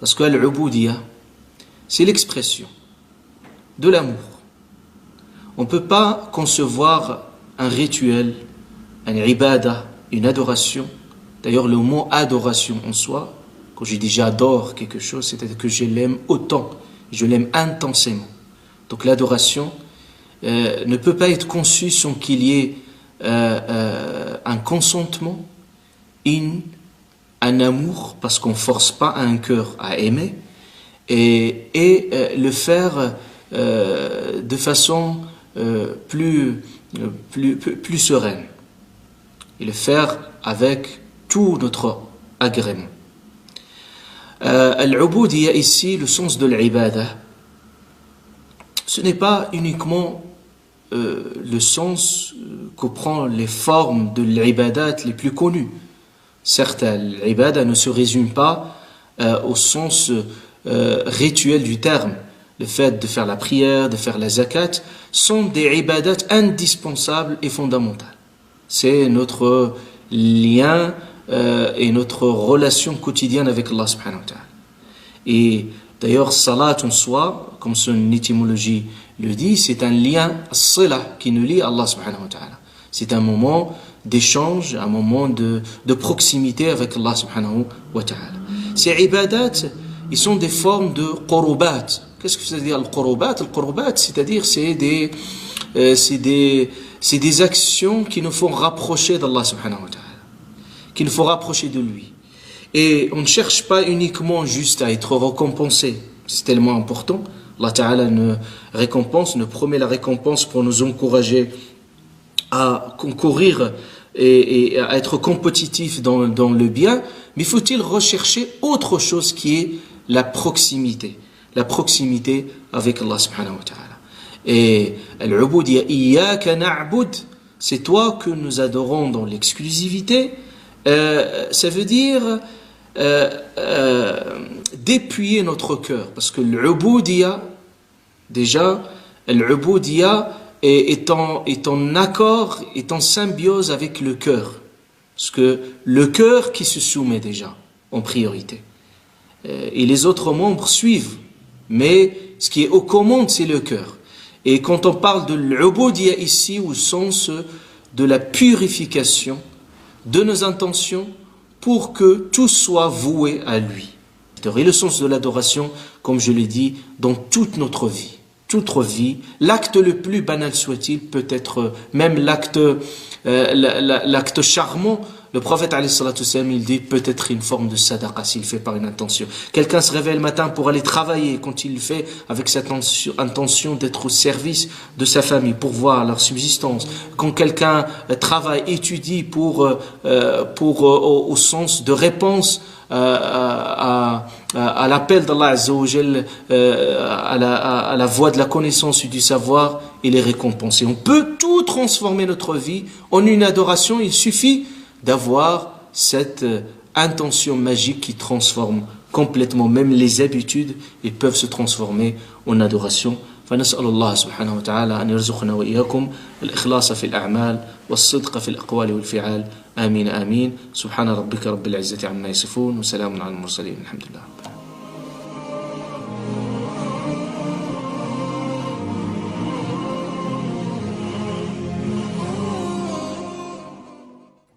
Parce que l'ubudiyya, c'est l'expression de l'amour. On ne peut pas concevoir un rituel, un ibada, une adoration. D'ailleurs, le mot adoration en soi, quand je dis j'adore quelque chose, c'est-à-dire que je l'aime autant, je l'aime intensément. Donc l'adoration ne peut pas être conçue sans qu'il y ait un consentement, un amour, parce qu'on ne force pas un cœur à aimer, et le faire de façon plus sereine, et le faire avec tout notre agrément. Al-ubudiyya ici, le sens de l'ibada, ce n'est pas uniquement le sens que prend les formes de l'ibadat les plus connues. Certes, l'ibada ne se résume pas au sens rituel du terme. Le fait de faire la prière, de faire la zakat, sont des ibadats indispensables et fondamentales. C'est notre lien et notre relation quotidienne avec Allah subhanahu wa ta'ala. Et d'ailleurs, salat en soi, comme son étymologie le dit, c'est un lien, sila, qui nous lie à Allah subhanahu wa ta'ala. C'est un moment d'échange, un moment de proximité avec Allah subhanahu wa ta'ala. Ces ibadats, ils sont des formes de qurubat. Qu'est-ce que ça veut dire le qurubat? Le qurubat, c'est-à-dire c'est des actions qui nous font rapprocher d'Allah subhanahu wa ta'ala, qui nous font rapprocher de lui. Et on ne cherche pas uniquement juste à être récompensé, c'est tellement important. Allah Ta'ala ne promet la récompense pour nous encourager à concourir et à être compétitif dans le bien, mais faut-il rechercher autre chose qui est la proximité avec Allah subhanahu wa ta'ala. Et al-ubudiyya, iyyaka na'bud, c'est toi que nous adorons dans l'exclusivité. Ça veut dire dépouiller notre cœur, parce que l'ubudiyya, déjà, l'ubudiyya est en accord, est en symbiose avec le cœur, parce que le cœur qui se soumet déjà en priorité, et les autres membres suivent, mais ce qui est aux commandes, c'est le cœur. Et quand on parle de l'ubudiyya ici, au sens de la purification de nos intentions, pour que tout soit voué à lui. Et le sens de l'adoration, comme je l'ai dit, dans toute notre vie. Toute vie, l'acte le plus banal soit-il, peut être même l'acte charmant. Le prophète alayhi salatu wassalam, il dit peut-être une forme de sadaqa s'il fait par une intention. Quelqu'un se réveille le matin pour aller travailler, quand il le fait avec cette intention d'être au service de sa famille, pour voir leur subsistance. Quand quelqu'un travaille, étudie au sens de réponse à l'appel d'Allah Azza wa Jal, à la voie de la connaissance et du savoir, il est récompensé. On peut tout transformer notre vie en une adoration, il suffit d'avoir cette intention magique qui transforme complètement, même les habitudes, ils peuvent se transformer en adoration. فنسأل الله سبحانه وتعالى أن يرزقنا وإياكم الإخلاص في الأعمال والصدق في الأقوال والفعال آمين آمين. سبحان ربك رب العزة عما يصفون وسلام على المرسلين الحمد لله.